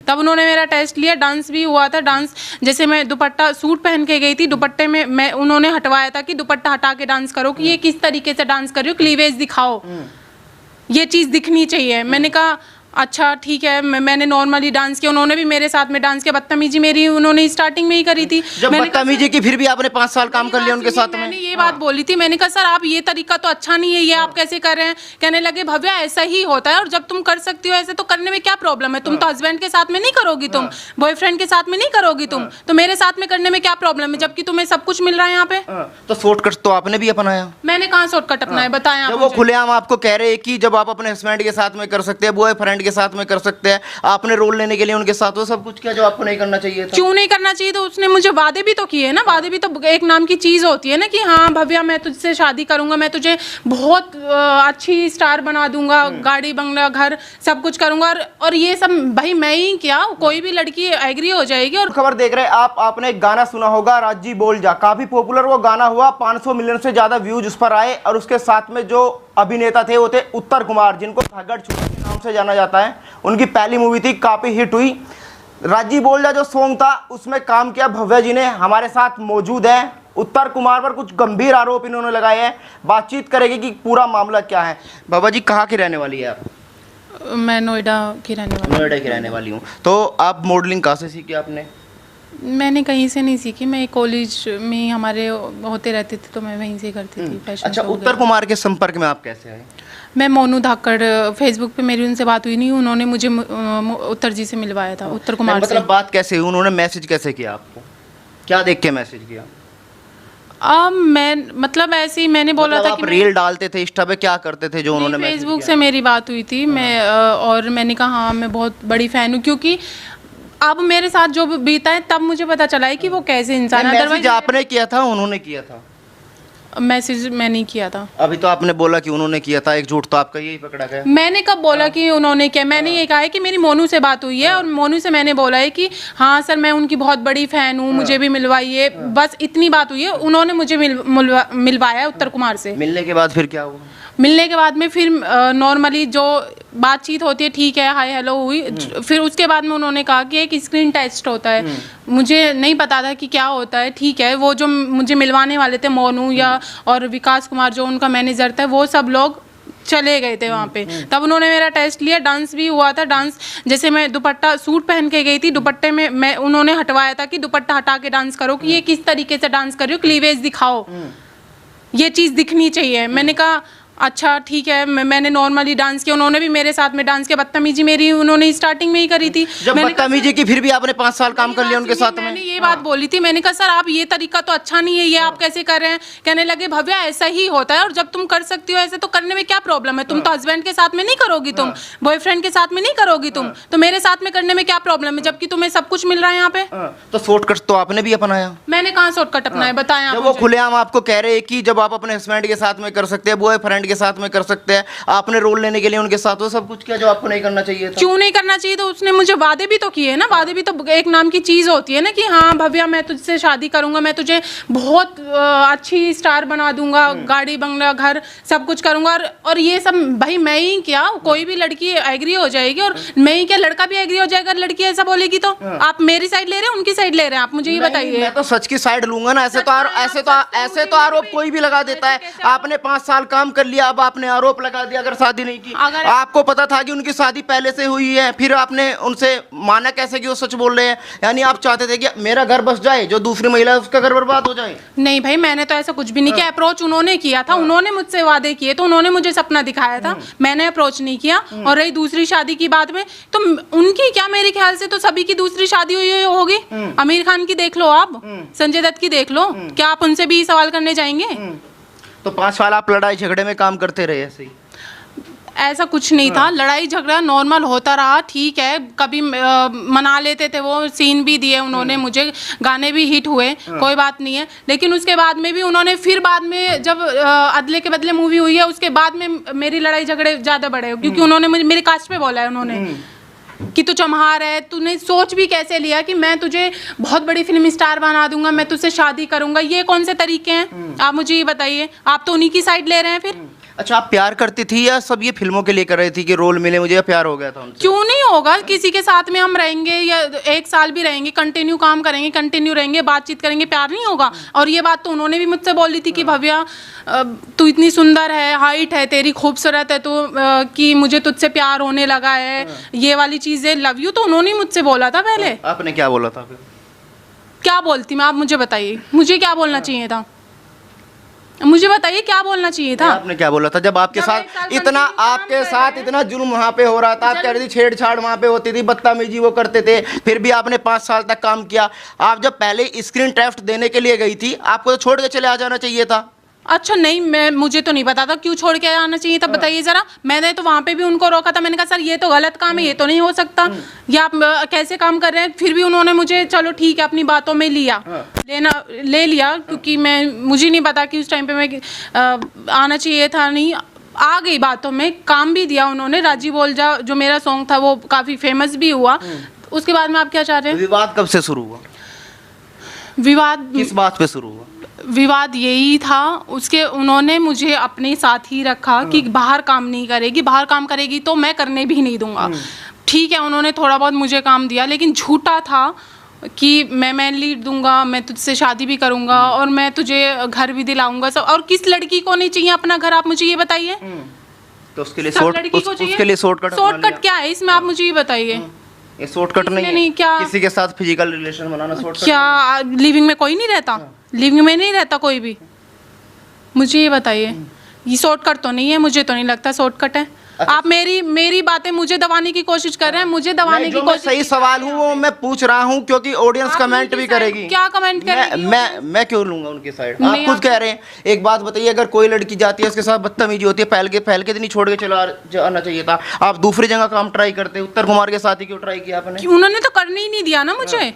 तब उन्होंने मेरा टेस्ट लिया, डांस भी हुआ था। डांस जैसे मैं दुपट्टा सूट पहन के गई थी, दुपट्टे में मैं उन्होंने हटवाया था कि दुपट्टा हटा के डांस करो, कि ये किस तरीके से डांस कर रही हो, क्लीवेज दिखाओ, ये चीज़ दिखनी चाहिए। मैंने कहा अच्छा ठीक है, मैंने नॉर्मली डांस किया, उन्होंने भी मेरे साथ में डांस किया। बदतमीजी मेरी उन्होंने स्टार्टिंग में ही करी थी। जब बदतमीजी की फिर भी आपने 5 साल काम कर लिया उनके साथ में। मैंने ये बात बोली थी, मैंने कहा सर आप ये तरीका तो अच्छा नहीं है, ये आप कैसे कर रहे हैं। कहने लगे भव्या ऐसा ही होता है, और जब तुम कर सकती हो ऐसे तो करने में क्या प्रॉब्लम है, तुम तो हस्बैंड के साथ में नहीं करोगी, तुम बॉयफ्रेंड के साथ में नहीं करोगी, तुम तो मेरे साथ में करने में क्या प्रॉब्लम है, जबकि तुम्हें सब कुछ मिल रहा है यहाँ पे। तो शॉर्टकट तो आपने भी अपनाया। मैंने कहाँ शॉर्टकट अपनाया, बताया। जब वो खुलेआम आपको कह रहे हैं कि जब आप अपने हस्बैंड के साथ में कर सकते हैं, बॉयफ्रेंड के साथ में कर सकते हैं, आपने रोल लेने के लिए उनके साथ वो सब कुछ किया जो आपको नहीं करना चाहिए था। क्यों नहीं करना चाहिए? तो उसने मुझे वादे भी तो किए ना, वादे भी तो एक नाम की चीज होती है ना, कि हाँ भव्या मैं तुझसे शादी करूंगा, मैं तुझे बहुत अच्छी स्टार बना दूंगा, गाड़ी बंगला घर सब कुछ करूंगा, और ये सब भाई मैं ही क्या, कोई भी लड़की एग्री हो जाएगी। और खबर देख रहे हैं आप, आपने एक गाना सुना होगा राजी बोल जा, काफी पॉपुलर वो गाना हुआ, 500 मिलियन से ज्यादा व्यूज उस पर आए, और उसके साथ में जो अभिनेता थे वो थे उत्तर कुमार, जिनको धागड़ छुट्टी के नाम से जाना जाता है। उनकी पहली मूवी थी, काफी हिट हुई। राजी बोल जा जो सॉन्ग था उसमें काम किया भव्या जी ने, हमारे साथ मौजूद है। उत्तर कुमार पर कुछ गंभीर आरोप इन्होंने लगाए हैं, बातचीत करेंगे कि पूरा मामला क्या है। भव्या जी कहाँ की रहने वाली है आप? मैं नोएडा की रहने वाली। नोएडा की रहने वाली हूँ। तो आप मॉडलिंग कहाँ से सीखी आपने? मैंने कहीं से नहीं सीखी, मैं कॉलेज में हमारे होते रहते थे तो मैं वहीं से करती थी फैशन। अच्छा, उत्तर कुमार के संपर्क में आप कैसे आए? मैं मोनू धाकड़, फेसबुक पे मेरी उनसे बात हुई नहीं, उन्होंने मुझे उत्तर जी से मिलवाया था, उत्तर कुमार से। मतलब बात कैसे हुई, उन्होंने मैसेज कैसे किया आपको, क्या देख के मैसेज किया? मैं मतलब ऐसे ही मैंने बोला था आप कि रील डालते थे इंस्टा पे, क्या करते थे जो उन्होंने मैसेज फेसबुक किया? से मेरी बात हुई थी, मैं और मैंने कहा हाँ मैं बहुत बड़ी फ़ैन हूँ, क्योंकि अब मेरे साथ जो बीता है तब मुझे पता चला है कि वो कैसे इंसान है। मैसेज आपने किया था उन्होंने किया था? मैसेज मैं नहीं किया था। अभी तो आपने बोला कि उन्होंने किया था, एक झूठ तो आपका यही पकड़ा गया। मैंने कब बोला कि उन्होंने किया? मैंने ये कहा है कि मेरी मोनू से बात हुई है, और मोनू से मैंने बोला है कि हाँ सर मैं उनकी बहुत बड़ी फ़ैन हूँ, मुझे भी मिलवाइए, बस इतनी बात हुई है। उन्होंने मुझे मिलवाया है उत्तर कुमार से। मिलने के बाद फिर क्या हुआ? मिलने के बाद में फिर नॉर्मली जो बातचीत होती है, ठीक है हाय हेलो हुई, फिर उसके बाद में उन्होंने कहा कि एक स्क्रीन टेस्ट होता है। मुझे नहीं पता था कि क्या होता है, ठीक है। वो जो मुझे मिलवाने वाले थे मोनू या और विकास कुमार जो उनका मैनेजर था, वो सब लोग चले गए थे वहाँ पे। तब उन्होंने मेरा टेस्ट लिया, डांस भी हुआ था। डांस जैसे मैं दुपट्टा सूट पहन के गई थी, दुपट्टे में मैं उन्होंने हटवाया था कि दुपट्टा हटा के डांस करो, कि ये किस तरीके से डांस कर रही हो, क्लीवेज दिखाओ, ये चीज़ दिखनी चाहिए। मैंने कहा अच्छा ठीक है, मैंने नॉर्मली डांस किया, उन्होंने भी मेरे साथ में डांस किया। बदतमीजी मेरी उन्होंने स्टार्टिंग में ही करी थी। जब बदतमीजी की फिर भी आपने 5 साल काम कर लिया उनके साथ में। मैंने ये बात बोली थी, मैंने कहा सर आप ये तरीका तो अच्छा नहीं है, ये आप कैसे कर रहे हैं। कहने लगे भव्या ऐसा ही होता है, और जब तुम कर सकती हो ऐसे तो करने में क्या प्रॉब्लम है, तुम तो हस्बैंड के साथ में नहीं करोगी, तुम बॉयफ्रेंड के साथ में नहीं करोगी, तुम तो मेरे साथ में करने में क्या प्रॉब्लम है, जबकि तुम्हें सब कुछ मिल रहा है यहाँ पे। तो शॉर्टकट तो आपने भी अपनाया। मैंने कहाँ शॉर्टकट अपनाया, बताया। जब वो खुलेआम आपको कह रहे हैं कि जब आप अपने हस्बैंड के साथ में कर सकते हैं, बॉयफ्रेंड के साथ में कर सकते हैं, आपने रोल लेने के लिए उनके साथ वो सब कुछ किया जो आपको नहीं करना चाहिए था। क्यों नहीं करना चाहिए? तो उसने मुझे वादे भी तो किए ना, वादे भी तो एक नाम की चीज होती है ना, कि हाँ भव्या मैं तुझसे शादी करूंगा, मैं तुझे बहुत अच्छी स्टार बना दूंगा, गाड़ी बंगला घर सब कुछ करूंगा, और ये सब भाई मैं ही क्या, कोई भी लड़की एग्री हो जाएगी, और मैं ही क्या लड़का भी एग्री हो जाएगा। लड़की ऐसा बोलेगी तो आप मेरी साइड ले रहे हैं उनकी साइड ले रहे हैं, आप मुझे ये बताइए। मैं तो सच की साइड लूंगा ना, ऐसे तो आरोप कोई भी लगा देता है। आपने 5 साल काम कर लिया, अब आपने आरोप लगा दिया अगर शादी नहीं की। आपको पता था कि उनकी शादी पहले से हुई है, फिर आपने उनसे माना कैसे कि वो सच बोल रहे हैं? यानी आप चाहते थे कि मेरा घर बस जाए, जो दूसरी महिला है उसका घर बर्बाद हो जाए। नहीं भाई मैंने तो ऐसा कुछ भी नहीं किया। अप्रोच उन्होंने किया था, उन्होंने मुझसे वादे किए, तो उन्होंने मुझे सपना दिखाया था, मैंने अप्रोच नहीं किया। और रही दूसरी शादी की बात में, तो उनकी क्या, मेरे ख्याल से तो सभी की दूसरी शादी हुई होगी। आमिर खान की देख लो आप, संजय दत्त की देख लो, क्या आप उनसे भी सवाल करने जाएंगे? तो 5 साल आप लड़ाई झगड़े में काम करते रहे ऐसे ही? ऐसा कुछ नहीं था, लड़ाई झगड़ा नॉर्मल होता रहा, ठीक है। कभी मना लेते थे, वो सीन भी दिए उन्होंने मुझे, गाने भी हिट हुए, कोई बात नहीं है। लेकिन उसके बाद में भी उन्होंने फिर बाद में जब अदले के बदले मूवी हुई है, उसके बाद में मेरी लड़ाई झगड़े ज़्यादा बढ़े, क्योंकि उन्होंने मुझे मेरी कास्ट पे बोला है उन्होंने कि तू चमहार है, तूने सोच भी कैसे लिया कि मैं तुझे बहुत बड़ी फिल्म स्टार बना दूंगा, मैं तुझसे शादी करूंगा। ये कौन से तरीके हैं, आप मुझे ये बताइए। आप तो उन्हीं की साइड ले रहे हैं फिर। अच्छा, आप प्यार करती थी या सब ये फिल्मों के लिए कर रही थी कि रोल मिले मुझे, या प्यार हो गया था उनसे? क्यों नहीं होगा, किसी के साथ में हम रहेंगे या 1 साल भी रहेंगे, कंटिन्यू काम करेंगे, कंटिन्यू रहेंगे, बातचीत करेंगे, प्यार नहीं होगा? और ये बात तो उन्होंने भी मुझसे बोली थी कि भव्या तू इतनी सुंदर है, हाइट है तेरी, खूबसूरत है तू, कि मुझे तुझसे प्यार होने लगा है, ये वाली चीजें, लव यू, तो उन्होंने ही मुझसे बोला था पहले। आपने क्या बोला था फिर? क्या बोलती मैं, आप मुझे बताइए, मुझे क्या बोलना चाहिए था? मुझे बताइए क्या बोलना चाहिए था? आपने क्या बोला था जब आपके जब 1 साल साथ इतना कंटिन्यू काम आपके कर साथ रहे हैं। इतना जुल्म वहाँ पे हो रहा था, आप कह रही थी छेड़छाड़ वहाँ पे होती थी, बदतमीजी वो करते थे, फिर भी आपने 5 साल तक काम किया। आप जब पहले स्क्रीन टेस्ट देने के लिए गई थी, आपको तो छोड़ के चले आ जाना चाहिए था। अच्छा नहीं, मुझे तो नहीं पता था क्यों छोड़ के आना चाहिए था, बताइए जरा। मैंने तो वहां पे भी उनको रोका था, मैंने कहा सर ये तो गलत काम है, ये तो नहीं हो सकता, ये आप कैसे काम कर रहे हैं? फिर भी उन्होंने मुझे चलो ठीक है अपनी बातों में लिया, ले लिया, क्योंकि मुझे नहीं पता कि उस टाइम पे मैं आना चाहिए था, नहीं आ गई बातों में, काम भी दिया उन्होंने। राजी बोल जा जो मेरा सॉन्ग था वो काफी फेमस भी हुआ। उसके बाद में आप क्या चाह रहे हैं? विवाद कब से शुरू हुआ? विवाद किस बात पे शुरू हुआ? विवाद यही था, उसके उन्होंने मुझे अपने साथ ही रखा कि बाहर काम नहीं करेगी, बाहर काम करेगी तो मैं करने भी नहीं दूंगा। ठीक है, उन्होंने थोड़ा बहुत मुझे काम दिया, लेकिन झूठा था कि मैं लीड दूंगा, मैं तुझसे शादी भी करूंगा और मैं तुझे घर भी दिलाऊंगा सब। और किस लड़की को नहीं चाहिए अपना घर, आप मुझे ये बताइए। तो उसके लिए सब लड़की को चाहिए। उसके लिए शॉर्टकट क्या है इसमें, आप मुझे ये बताइए। ये शॉर्टकट इसमें नहीं नहीं, है। क्या? किसी के साथ फिजिकल रिलेशन बनाना शॉर्टकट? क्या लिविंग में कोई नहीं रहता? लिविंग में नहीं रहता कोई भी? मुझे ये बताइए, ये शॉर्टकट तो नहीं है, मुझे तो नहीं लगता शॉर्टकट है। आप मेरी बातें मुझे दबाने की कोशिश कर रहे हैं, मुझे दबाने की कोशिश। सही सवाल हूँ वो मैं पूछ रहा हूँ, क्योंकि ऑडियंस कमेंट भी करेगी। क्या कमेंट करेगी? मैं क्यों लूंगा उनकी साइड? आप खुद कह रहे हैं। एक बात बताइए, अगर कोई लड़की जाती है उसके साथ बदतमीजी होती है, पहल के दिन ही छोड़ के चला जाना चाहिए था। आप दूसरी जगह काम ट्राई करते, उत्तर कुमार के साथ ही क्यों ट्राई किया आपने? उन्होंने तो करने ही नहीं दिया ना मुझे।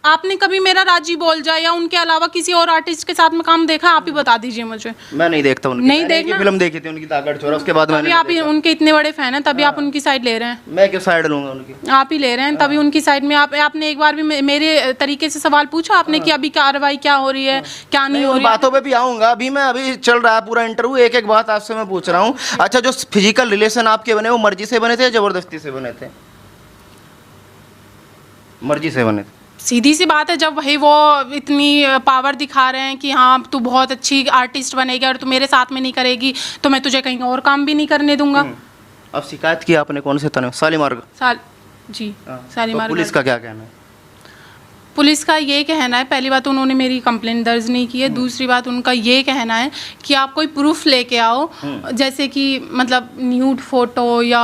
आपने कभी मेरा राजी बोल जाए या उनके अलावा किसी और आर्टिस्ट के साथ में काम देखा? आप ही बता दीजिए मुझे। मैं नहीं देखता उनकी। नहीं देखना। फिल्म देखी थी उनकी ताकत छोरा, उसके बाद मैंने आप उनके इतने बड़े फैन हैं, तभी आप उनकी साइड ले रहे हैं। मैं क्यों साइड लूंगा उनकी? आप ही ले रहे हैं, तभी उनकी साइड में। आपने एक बार भी मेरे तरीके से सवाल पूछा आपने कि अभी कार्रवाई क्या हो रही है, क्या नहीं हो रही है? बातों पे भी आऊंगा, अभी चल रहा है पूरा इंटरव्यू, एक एक बात आपसे मैं पूछ रहा हूँ। अच्छा, जो फिजिकल रिलेशन आपके बने वो मर्जी से बने थे या जबरदस्ती से बने थे? मर्जी से बने थे। सीधी सी बात है, जब भाई वो इतनी पावर दिखा रहे हैं कि हाँ तू बहुत अच्छी आर्टिस्ट बनेगी और तू मेरे साथ में नहीं करेगी तो मैं तुझे कहीं और काम भी नहीं करने दूंगा। अब शिकायत की आपने कौन से थाने में? शालीमार जी शालीमार। तो पुलिस का क्या कहना है? पुलिस का ये कहना है, पहली बात उन्होंने मेरी कंप्लेंट दर्ज नहीं की है, दूसरी बात उनका ये कहना है कि आप कोई प्रूफ लेके आओ, जैसे कि मतलब न्यूड फोटो या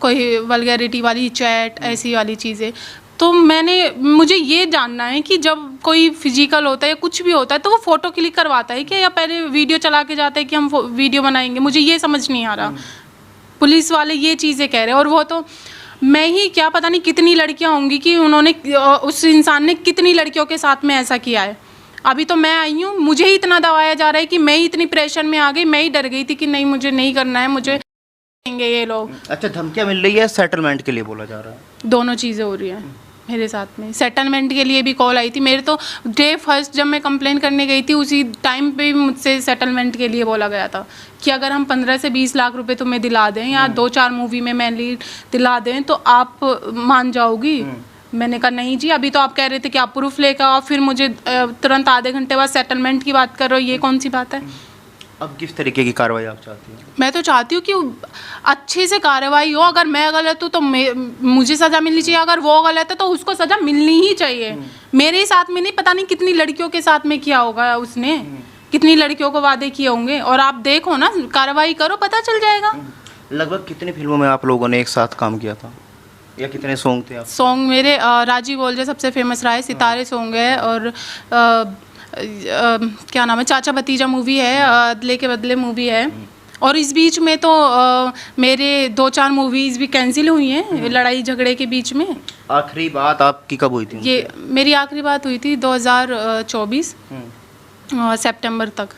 कोई वल्गैरिटी वाली चैट, ऐसी वाली चीज़ें। तो मुझे ये जानना है कि जब कोई फिजिकल होता है या कुछ भी होता है तो वो फ़ोटो क्लिक करवाता है कि या पहले वीडियो चला के जाता है कि हम वीडियो बनाएंगे? मुझे ये समझ नहीं आ रहा। पुलिस वाले ये चीज़ें कह रहे हैं, और वो तो मैं ही क्या, पता नहीं कितनी लड़कियां होंगी कि उन्होंने, उस इंसान ने कितनी लड़कियों के साथ में ऐसा किया है। अभी तो मैं आई हूँ, मुझे ही इतना दबाया जा रहा है कि मैं ही इतनी प्रेशर में आ गई, मैं ही डर गई थी कि नहीं मुझे नहीं करना है, मुझे ये लोग। अच्छा, धमकियाँ मिल रही है, सेटलमेंट के लिए बोला जा रहा है? दोनों चीज़ें हो रही हैं मेरे साथ में। सेटलमेंट के लिए भी कॉल आई थी मेरे, तो डे फर्स्ट जब मैं कंप्लेन करने गई थी उसी टाइम पे मुझसे सेटलमेंट के लिए बोला गया था कि अगर हम 15 से 20 लाख रुपए तुम्हें दिला दें या 2-4 मूवी में मेनली दिला दें तो आप मान जाओगी। मैंने कहा नहीं जी, अभी तो आप कह रहे थे कि आप प्रूफ लेकर आओ, फिर मुझे तुरंत आधे घंटे बाद सेटलमेंट की बात कर रहे हो, ये कौन सी बात है? अब किस तरीके की कार्रवाई आप चाहती हैं? मैं तो चाहती हूँ कि अच्छे से कार्रवाई हो। अगर मैं गलत हूँ तो मुझे सज़ा मिलनी चाहिए, अगर वो गलत है तो उसको सज़ा मिलनी ही चाहिए। मेरे साथ में नहीं, पता नहीं कितनी लड़कियों के साथ में किया होगा उसने, कितनी लड़कियों को वादे किए होंगे। और आप देखो ना, कार्रवाई करो, पता चल जाएगा। लगभग कितनी फिल्मों में आप लोगों ने एक साथ काम किया था, या कितने सॉन्ग थे आप? सॉन्ग मेरे राजी बोल जा सबसे फेमस रहा है, सितारे सॉन्ग है, और क्या नाम है, चाचा भतीजा मूवी है, अदले के बदले मूवी है। और इस बीच में तो मेरे 2-4 मूवीज़ भी कैंसिल हुई हैं लड़ाई झगड़े के बीच में। आखिरी बात आपकी कब हुई थी? ये मेरी आखिरी बात हुई थी 2024 सितंबर तक।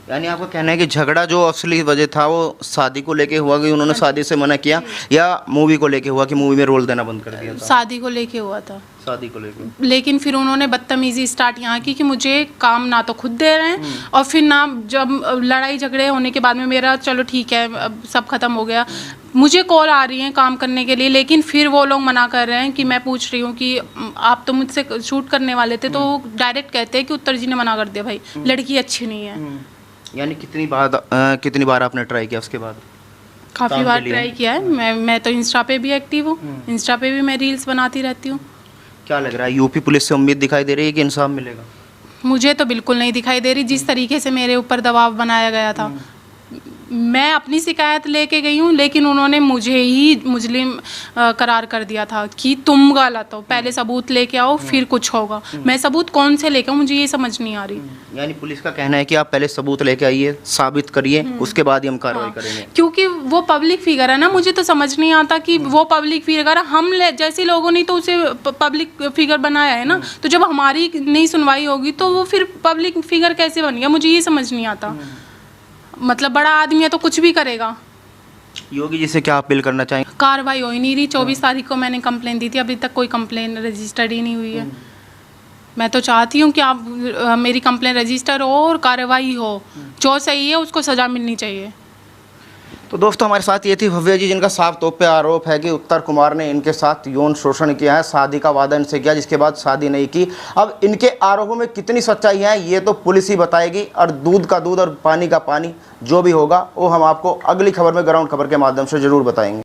यानी आपका कहना है कि झगड़ा जो असली वजह था वो शादी को लेके हुआ कि उन्होंने शादी से मना किया, या मूवी को लेके हुआ कि मूवी में रोल देना बंद कर दिया था? शादी को लेके हुआ था। शादी को लेके। लेकिन फिर उन्होंने बदतमीजी स्टार्ट यहाँ की कि मुझे काम ना तो खुद दे रहे हैं और फिर ना, जब लड़ाई झगड़े होने के बाद में मेरा चलो ठीक है अब सब खत्म हो गया, मुझे कॉल आ रही है काम करने के लिए, लेकिन फिर वो लोग मना कर रहे हैं कि मैं पूछ रही हूँ कि आप तो मुझसे शूट करने वाले थे, तो डायरेक्ट कहते हैं कि उत्तर जी ने मना कर दिया भाई, लड़की अच्छी नहीं है। यानी कितनी बार आपने ट्राई किया उसके बाद? काफ़ी बार ट्राई किया है। मैं तो इंस्टा पे भी एक्टिव हूँ, इंस्टा पे भी मैं रील्स बनाती रहती हूँ। क्या लग रहा है, यूपी पुलिस से उम्मीद दिखाई दे रही है कि इंसाफ मिलेगा? मुझे तो बिल्कुल नहीं दिखाई दे रही। जिस तरीके से मेरे ऊपर दबाव बनाया गया था, मैं अपनी शिकायत लेके गई हूँ, लेकिन उन्होंने मुझे ही मुजरिम करार कर दिया था कि तुम गलत हो, पहले सबूत लेके आओ फिर कुछ होगा। मैं सबूत कौन से लेके आऊँ, मुझे ये समझ नहीं आ रही। यानी पुलिस का कहना है कि आप पहले सबूत लेके आइए, साबित करिए, उसके बाद ही हम कार्रवाई करेंगे। क्योंकि वो पब्लिक फिगर है ना, मुझे तो समझ नहीं आता कि वो पब्लिक फिगर, हम जैसे लोगों ने तो उसे पब्लिक फिगर बनाया है ना, तो जब हमारी नहीं सुनवाई होगी तो वो फिर पब्लिक फिगर कैसे बन गया, मुझे ये समझ नहीं आता। मतलब बड़ा आदमी है तो कुछ भी करेगा। योगी जी से क्या अपील करना चाहेंगे? कार्रवाई हो ही नहीं रही। 24 तारीख को मैंने कंप्लेन दी थी, अभी तक कोई कंप्लेन रजिस्टर्ड ही नहीं हुई है। मैं तो चाहती हूँ कि आप मेरी कंप्लेन रजिस्टर हो और कार्रवाई हो, जो सही है उसको सज़ा मिलनी चाहिए। तो दोस्तों, हमारे साथ ये थी भव्या जी, जिनका साफ तौर पे आरोप है कि उत्तर कुमार ने इनके साथ यौन शोषण किया है, शादी का वादा इनसे किया, जिसके बाद शादी नहीं की। अब इनके आरोपों में कितनी सच्चाई है ये तो पुलिस ही बताएगी, और दूध का दूध और पानी का पानी जो भी होगा वो हम आपको अगली खबर में, ग्राउंड खबर के माध्यम से ज़रूर बताएंगे।